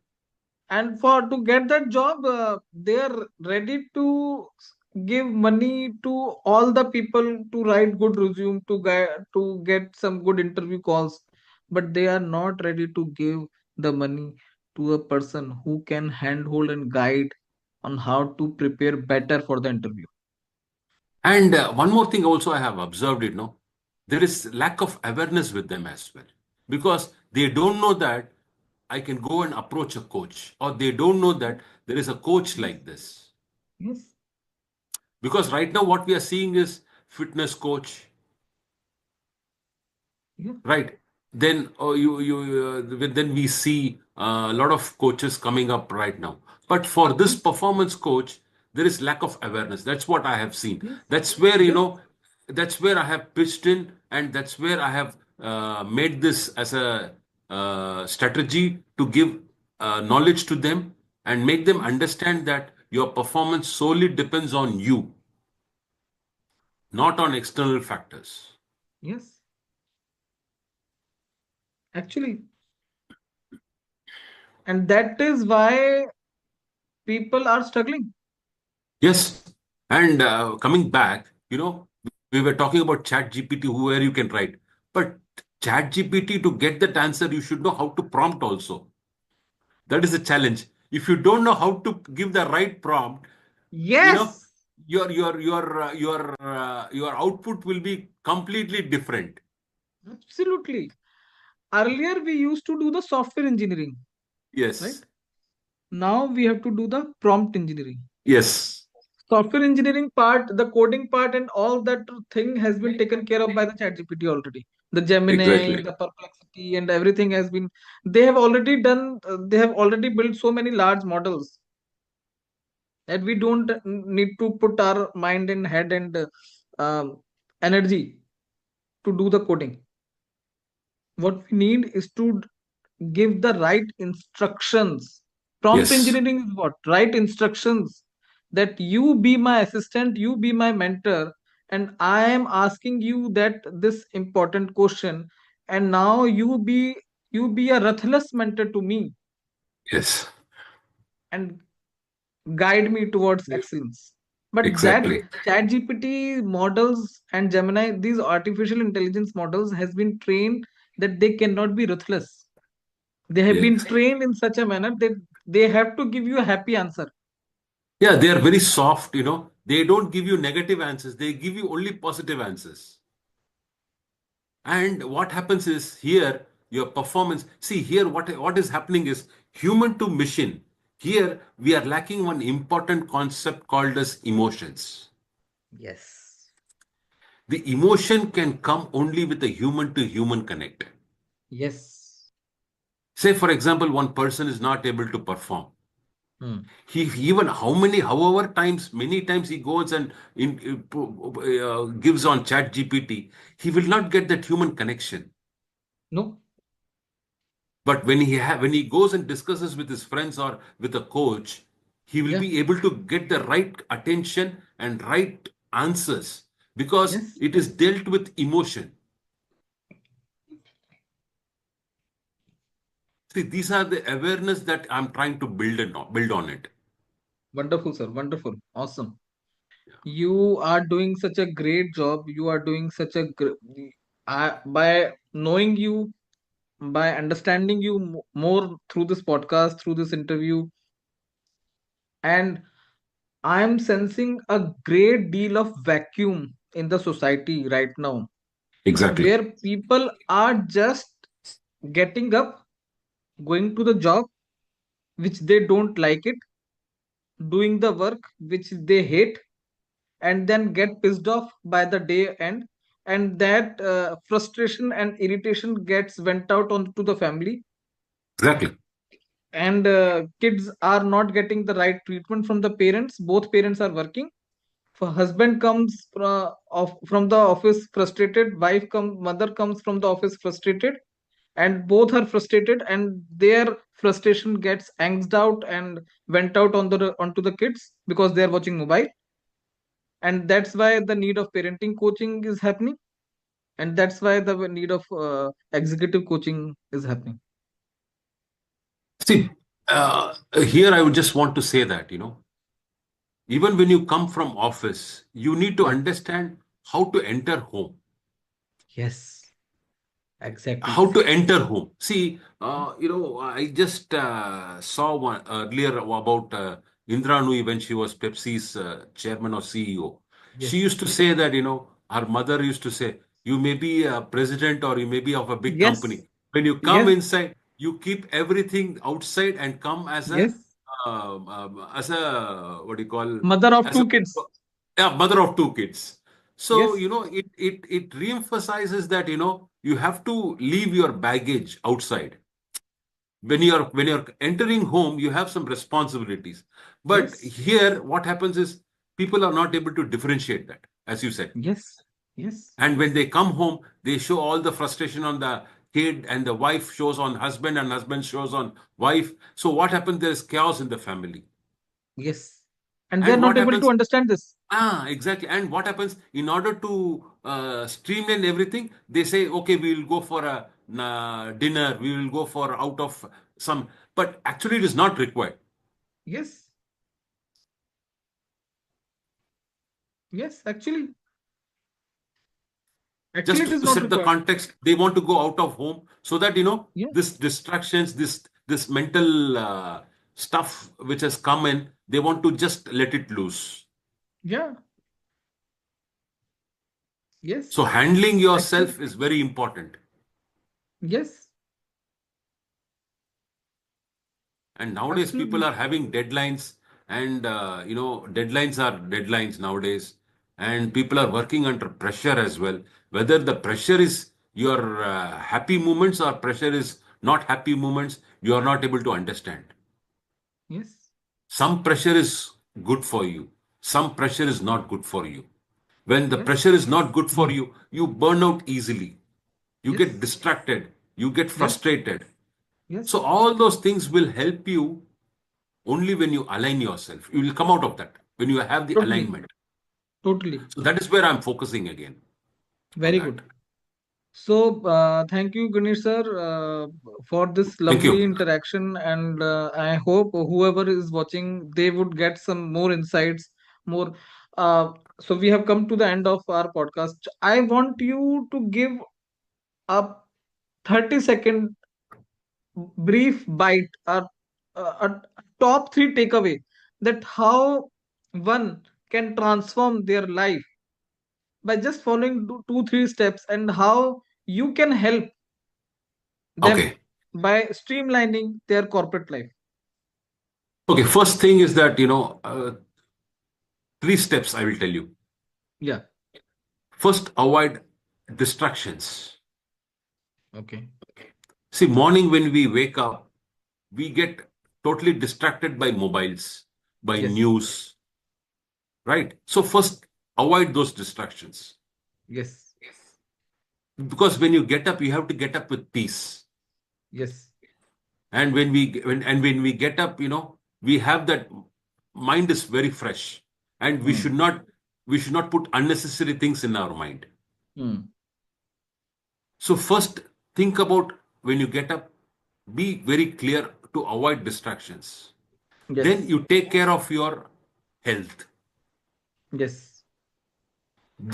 [SPEAKER 1] And for to get that job, they are ready to give money to all the people to write good resume, to get some good interview calls, but they are not ready to give the money to a person who can handhold and guide on how to prepare better for the interview.
[SPEAKER 2] And one more thing also I have observed, there is lack of awareness with them as well. Because they don't know that I can go and approach a coach, or they don't know that there is a coach
[SPEAKER 1] Yes,
[SPEAKER 2] like this.
[SPEAKER 1] yes,
[SPEAKER 2] Because right now what we are seeing is fitness coach,
[SPEAKER 1] yeah,
[SPEAKER 2] right? Then then we see a lot of coaches coming up right now. But for this
[SPEAKER 1] yes,
[SPEAKER 2] performance coach, there is lack of awareness. That's what I have seen.
[SPEAKER 1] yes,
[SPEAKER 2] That's where
[SPEAKER 1] yes,
[SPEAKER 2] that's where I have pitched in, and that's where I have made this as a strategy to give knowledge to them and make them
[SPEAKER 1] yes,
[SPEAKER 2] understand that your performance solely depends on you, not on external factors.
[SPEAKER 1] yes. Actually, And that is why people are struggling.
[SPEAKER 2] Yes. And coming back, we were talking about Chat GPT, where you can write. But Chat GPT, to get that answer, you should know how to prompt also. That is a challenge. If you don't know how to give the right prompt, you know,
[SPEAKER 1] Yes,
[SPEAKER 2] your output will be completely different.
[SPEAKER 1] absolutely. Earlier, we used to do the software engineering, right?
[SPEAKER 2] Yes.
[SPEAKER 1] Now we have to do the prompt engineering.
[SPEAKER 2] Yes.
[SPEAKER 1] Software engineering part, the coding part, and all that thing has been taken care of by the ChatGPT already. The Gemini,
[SPEAKER 2] Exactly.
[SPEAKER 1] the Perplexity, and everything has been. They have already done. They have already built so many large models that we don't need to put our mind and head and um, energy to do the coding. What we need is to give the right instructions. Prompt
[SPEAKER 2] Yes.
[SPEAKER 1] engineering is what? Right instructions, that you be my assistant, you be my mentor, and I am asking you that this important question, and now you be a ruthless mentor to me
[SPEAKER 2] Yes.
[SPEAKER 1] and guide me towards excellence. But that
[SPEAKER 2] Exactly.
[SPEAKER 1] chat gpt models and Gemini, these artificial intelligence models, has been trained that they cannot be ruthless. They have been
[SPEAKER 2] Yes.
[SPEAKER 1] trained in such a manner that they have to give you a happy answer.
[SPEAKER 2] Yeah, they are very soft. They don't give you negative answers. They give you only positive answers. And what happens is here, your performance. See, here, what is happening is human to machine. Here, we are lacking one important concept called as emotions.
[SPEAKER 1] Yes.
[SPEAKER 2] The emotion can come only with a human to human connect.
[SPEAKER 1] Yes.
[SPEAKER 2] Say, for example, one person is not able to perform.
[SPEAKER 1] Hmm.
[SPEAKER 2] He even however times, many times he goes and gives on Chat GPT, he will not get that human connection.
[SPEAKER 1] No.
[SPEAKER 2] But when he goes and discusses with his friends or with a coach, he will
[SPEAKER 1] Yeah.
[SPEAKER 2] be able to get the right attention and right answers because
[SPEAKER 1] Yes.
[SPEAKER 2] it is dealt with emotion. See, these are the awareness that I'm trying to build on it.
[SPEAKER 1] Wonderful, sir. Wonderful. Awesome. You are doing such a great job. You are doing such a by knowing you, by understanding you more through this podcast, through this interview, and I am sensing a great deal of vacuum in the society right now,
[SPEAKER 2] Exactly.
[SPEAKER 1] where people are just getting up, going to the job which they don't like it, doing the work which they hate, and then get pissed off by the day end, and that frustration and irritation gets went out onto the family,
[SPEAKER 2] Exactly.
[SPEAKER 1] and kids are not getting the right treatment from the parents. Both parents are working. For husband comes from the office frustrated, mother comes from the office frustrated, and both are frustrated, and their frustration gets angst out and went out onto the kids because they are watching mobile. And that's why the need of parenting coaching is happening, and that's why the need of executive coaching is happening.
[SPEAKER 2] See, here I would just want to say that, even when you come from office, you need to
[SPEAKER 1] Yeah.
[SPEAKER 2] understand how to enter home.
[SPEAKER 1] Yes. Exactly.
[SPEAKER 2] How to enter home. See, I just saw one earlier about Indra Nui when she was Pepsi's chairman or CEO. She
[SPEAKER 1] Yes.
[SPEAKER 2] used to say that, her mother used to say, you may be a president or you may be of a big
[SPEAKER 1] Yes.
[SPEAKER 2] company. When you come
[SPEAKER 1] Yes.
[SPEAKER 2] inside, you keep everything outside and come
[SPEAKER 1] Yes.
[SPEAKER 2] as a, what do you call,
[SPEAKER 1] Mother of
[SPEAKER 2] as a,
[SPEAKER 1] two kids.
[SPEAKER 2] yeah, mother of two kids. So,
[SPEAKER 1] Yes.
[SPEAKER 2] it reemphasizes that, you have to leave your baggage outside. When you're entering home, you have some responsibilities. But
[SPEAKER 1] Yes.
[SPEAKER 2] here, what happens is people are not able to differentiate that, as you said.
[SPEAKER 1] Yes. Yes.
[SPEAKER 2] And when they come home, they show all the frustration on the kid, and the wife shows on husband, and husband shows on wife. So what happens? There is chaos in the family.
[SPEAKER 1] Yes. And they're
[SPEAKER 2] And
[SPEAKER 1] not
[SPEAKER 2] what
[SPEAKER 1] able to
[SPEAKER 2] happens?
[SPEAKER 1] understand this.
[SPEAKER 2] Exactly. And what happens in order to streamline everything? They say, okay, we will go for a dinner. We will go for out of some. but actually it is not required.
[SPEAKER 1] Yes. Yes. Actually,
[SPEAKER 2] Just
[SPEAKER 1] it is
[SPEAKER 2] to
[SPEAKER 1] not
[SPEAKER 2] set the
[SPEAKER 1] required.
[SPEAKER 2] context, they want to go out of home so that
[SPEAKER 1] Yeah.
[SPEAKER 2] this distractions, this mental stuff which has come in, they want to just let it loose.
[SPEAKER 1] Yeah. Yes.
[SPEAKER 2] So handling
[SPEAKER 1] Actually.
[SPEAKER 2] yourself is very important.
[SPEAKER 1] Yes.
[SPEAKER 2] And nowadays people
[SPEAKER 1] Absolutely.
[SPEAKER 2] are having deadlines, and deadlines are deadlines nowadays, and people are working under pressure as well. Whether the pressure is your happy moments or pressure is not happy moments, you are not able to understand.
[SPEAKER 1] Yes.
[SPEAKER 2] Some pressure is good for you, some pressure is not good for you. When the
[SPEAKER 1] Yes.
[SPEAKER 2] pressure is not good for you, you burn out easily, you get
[SPEAKER 1] Yes.
[SPEAKER 2] distracted, you get
[SPEAKER 1] Yes.
[SPEAKER 2] frustrated. So
[SPEAKER 1] Yes.
[SPEAKER 2] all those things will help you only when you align yourself. You will come out of that when you have the
[SPEAKER 1] Totally.
[SPEAKER 2] alignment.
[SPEAKER 1] Totally.
[SPEAKER 2] So that is where I'm focusing again on
[SPEAKER 1] Very
[SPEAKER 2] that.
[SPEAKER 1] good. So, thank you, Ganesh sir, for this
[SPEAKER 2] Thank
[SPEAKER 1] lovely
[SPEAKER 2] you.
[SPEAKER 1] interaction, and I hope whoever is watching they would get some more insights. More. So we have come to the end of our podcast. I want you to give a 30-second brief bite or a top three takeaway that how one can transform their life by just following two three steps, and how you can help them
[SPEAKER 2] Okay.
[SPEAKER 1] by streamlining their corporate life.
[SPEAKER 2] Okay. First thing is that, three steps I will tell you.
[SPEAKER 1] Yeah.
[SPEAKER 2] First, avoid distractions.
[SPEAKER 1] Okay.
[SPEAKER 2] See, morning when we wake up, we get totally distracted by mobiles, by
[SPEAKER 1] Yes.
[SPEAKER 2] news, right? So, first, avoid those distractions.
[SPEAKER 1] Yes.
[SPEAKER 2] Because when you get up, you have to get up with peace.
[SPEAKER 1] Yes.
[SPEAKER 2] And when we get up, we have that mind is very fresh, and
[SPEAKER 1] Hmm.
[SPEAKER 2] we should not put unnecessary things in our mind.
[SPEAKER 1] Hmm.
[SPEAKER 2] So first, think about when you get up, be very clear to avoid distractions. Then
[SPEAKER 1] Yes.
[SPEAKER 2] you take care of your health.
[SPEAKER 1] Yes.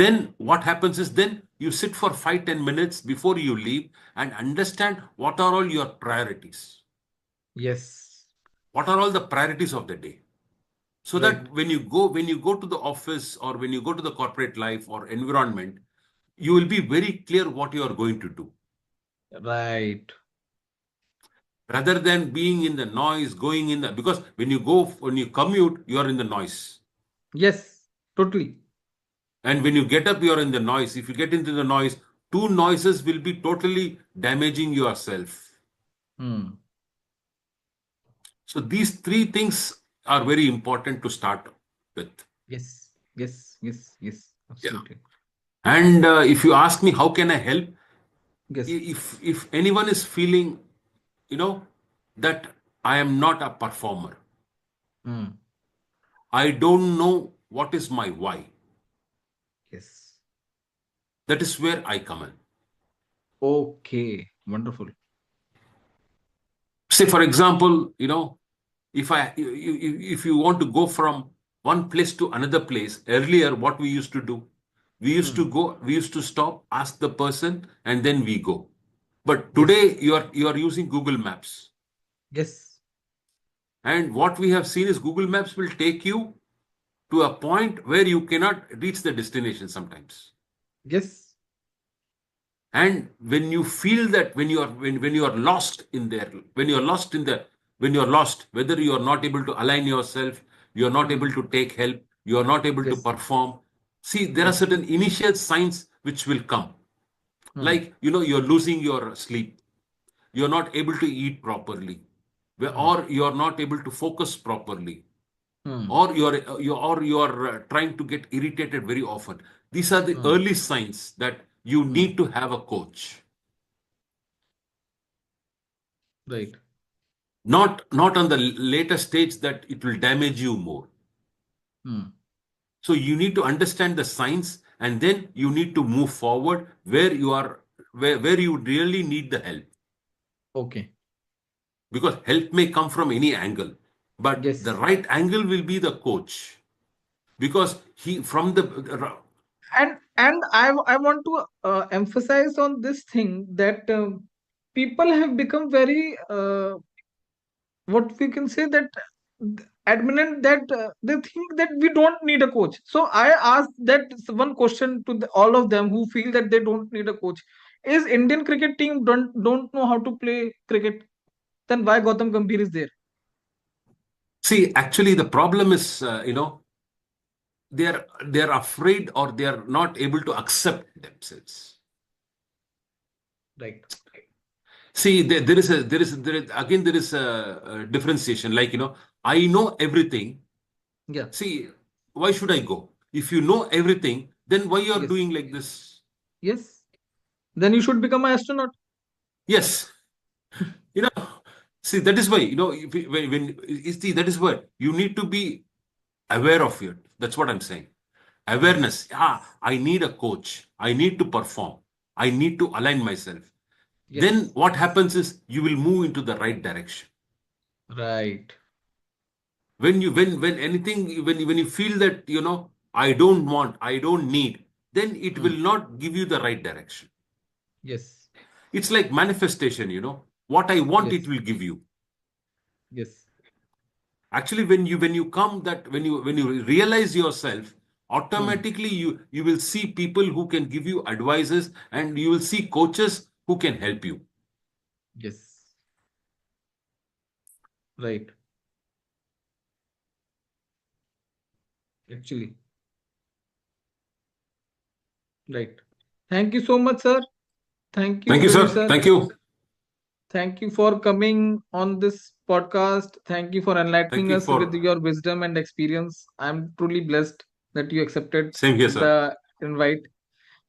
[SPEAKER 2] Then what happens is, then you sit for 5-10 minutes before you leave and understand what are all your priorities.
[SPEAKER 1] Yes.
[SPEAKER 2] What are all the priorities of the day? So
[SPEAKER 1] Right.
[SPEAKER 2] that when you go to the office or when you go to the corporate life or environment, you will be very clear what you are going to do,
[SPEAKER 1] Right.
[SPEAKER 2] rather than being in the noise, going in the, because when you commute, you are in the noise,
[SPEAKER 1] Yes. Totally.
[SPEAKER 2] and when you get up, you are in the noise. If you get into the noise, two noises will be totally damaging yourself.
[SPEAKER 1] Hmm.
[SPEAKER 2] So these three things are very important to start with.
[SPEAKER 1] Yes. Yes. Yes. Yes.
[SPEAKER 2] Yeah.
[SPEAKER 1] Absolutely.
[SPEAKER 2] And if you ask me how can I help,
[SPEAKER 1] Yes.
[SPEAKER 2] if anyone is feeling, you know that I am not a performer,
[SPEAKER 1] Hmm.
[SPEAKER 2] I don't know what is my why,
[SPEAKER 1] Yes.
[SPEAKER 2] that is where I come in.
[SPEAKER 1] Okay. Wonderful.
[SPEAKER 2] Say for example, if you want to go from one place to another place, earlier what we used to do,
[SPEAKER 1] Hmm.
[SPEAKER 2] we used to stop, ask the person, and then we go. But today
[SPEAKER 1] Yes.
[SPEAKER 2] you are using Google Maps,
[SPEAKER 1] Yes.
[SPEAKER 2] and what we have seen is Google Maps will take you to a point where you cannot reach the destination sometimes.
[SPEAKER 1] Yes.
[SPEAKER 2] And when you feel that, when you are lost in there, when you are lost, whether you are not able to align yourself, you are not able
[SPEAKER 1] Hmm.
[SPEAKER 2] to take help, you are not able to
[SPEAKER 1] Yes.
[SPEAKER 2] perform. See, there are
[SPEAKER 1] Yes.
[SPEAKER 2] certain initial signs which will come,
[SPEAKER 1] Hmm.
[SPEAKER 2] like you're losing your sleep, you're not able to eat properly,
[SPEAKER 1] Hmm.
[SPEAKER 2] or you're not able to focus properly,
[SPEAKER 1] Hmm.
[SPEAKER 2] or you are trying to get irritated very often. These are the
[SPEAKER 1] Hmm.
[SPEAKER 2] early signs that you
[SPEAKER 1] Hmm.
[SPEAKER 2] need to have a coach.
[SPEAKER 1] Right.
[SPEAKER 2] Not on the later stage that it will damage you more.
[SPEAKER 1] Hmm.
[SPEAKER 2] So you need to understand the signs, and then you need to move forward where you are, where you really need the help.
[SPEAKER 1] Okay.
[SPEAKER 2] because help may come from any angle, but the
[SPEAKER 1] Yes.
[SPEAKER 2] right angle will be the coach, because he from the
[SPEAKER 1] And I want to emphasize on this thing that people have become very what we can say that adamant that they think that we don't need a coach. So I asked that one question to all of them who feel that they don't need a coach: is Indian cricket team don't know how to play cricket? Then why Gautam Gambhir is there?
[SPEAKER 2] see, actually the problem is, they're afraid, or they are not able to accept themselves.
[SPEAKER 1] Right.
[SPEAKER 2] See, again, there is a differentiation. Like, I know everything.
[SPEAKER 1] Yeah.
[SPEAKER 2] See, why should I go? If you know everything, then why you are
[SPEAKER 1] Yes.
[SPEAKER 2] doing like this?
[SPEAKER 1] Yes. Then you should become an astronaut.
[SPEAKER 2] Yes, you know. See, that is why, see, that is why you need to be aware of it. That's what I'm saying.
[SPEAKER 1] Yes.
[SPEAKER 2] Awareness. I need a coach. I need to perform. I need to align myself. Then
[SPEAKER 1] Yes.
[SPEAKER 2] what happens is you will move into the right direction.
[SPEAKER 1] Right.
[SPEAKER 2] When anything, when you feel that, I don't want, I don't need, then it
[SPEAKER 1] Hmm.
[SPEAKER 2] will not give you the right direction.
[SPEAKER 1] Yes.
[SPEAKER 2] It's like manifestation. What I want, it
[SPEAKER 1] Yes.
[SPEAKER 2] will give you.
[SPEAKER 1] Yes.
[SPEAKER 2] Actually, when you come that when you realize yourself,
[SPEAKER 1] Hmm.
[SPEAKER 2] automatically you will see people who can give you advices, and you will see coaches who can help you.
[SPEAKER 1] Yes. Right. Actually. Right. Thank you so much, sir. Thank you,
[SPEAKER 2] Thank you,
[SPEAKER 1] Ravi
[SPEAKER 2] sir.
[SPEAKER 1] sir.
[SPEAKER 2] Thank you.
[SPEAKER 1] Thank you for coming on this podcast. Thank you for
[SPEAKER 2] Thank
[SPEAKER 1] enlightening
[SPEAKER 2] you
[SPEAKER 1] us with
[SPEAKER 2] for
[SPEAKER 1] your wisdom and experience. I'm truly blessed that you accepted
[SPEAKER 2] same here, sir.
[SPEAKER 1] the invite.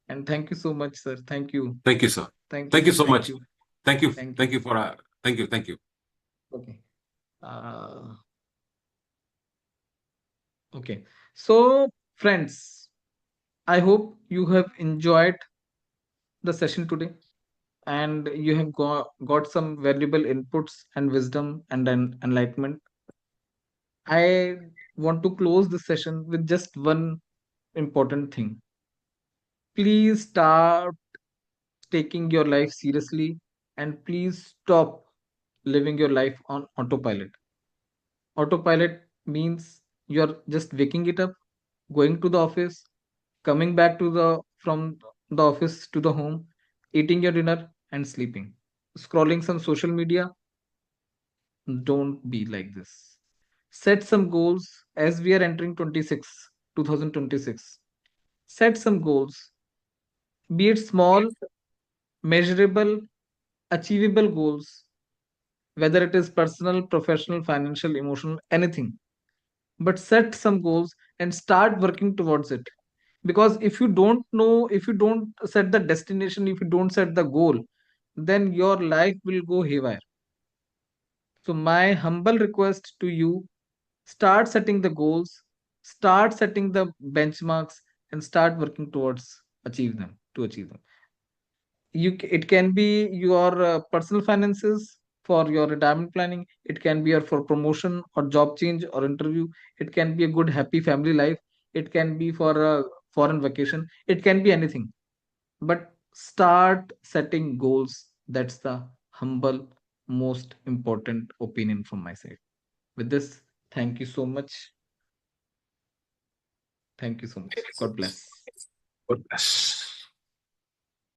[SPEAKER 1] And thank you so much, sir. Thank you.
[SPEAKER 2] Thank you, sir.
[SPEAKER 1] Thank
[SPEAKER 2] Thank
[SPEAKER 1] you.
[SPEAKER 2] you so
[SPEAKER 1] Thank
[SPEAKER 2] much.
[SPEAKER 1] you.
[SPEAKER 2] Thank you.
[SPEAKER 1] Thank
[SPEAKER 2] Thank
[SPEAKER 1] you.
[SPEAKER 2] you for thank you.
[SPEAKER 1] Okay. Uh, okay. So, friends, I hope you have enjoyed the session today and you have got some valuable inputs and wisdom and enlightenment. I want to close this session with just one important thing. Please start taking your life seriously and please stop living your life on autopilot. Autopilot means you're just waking it up, going to the office, coming back to the from the office to the home, eating your dinner and sleeping. Scrolling some social media. Don't be like this. Set some goals as we are entering 2026. Set some goals, be it small, measurable, achievable goals, whether it is personal, professional, financial, emotional, anything. But set some goals and start working towards it. Because if you don't know, if you don't set the destination, if you don't set the goal, then your life will go haywire. So, my humble request to you: start setting the goals, start setting the benchmarks, and start working towards achieve them. It can be your personal finances for your retirement planning, it can be your for promotion or job change or interview, it can be a good happy family life, it can be for a foreign vacation, it can be anything. But start setting goals. That's the humble most important opinion from my side. With this, thank you so much. Thank you so much. God bless.
[SPEAKER 2] God bless.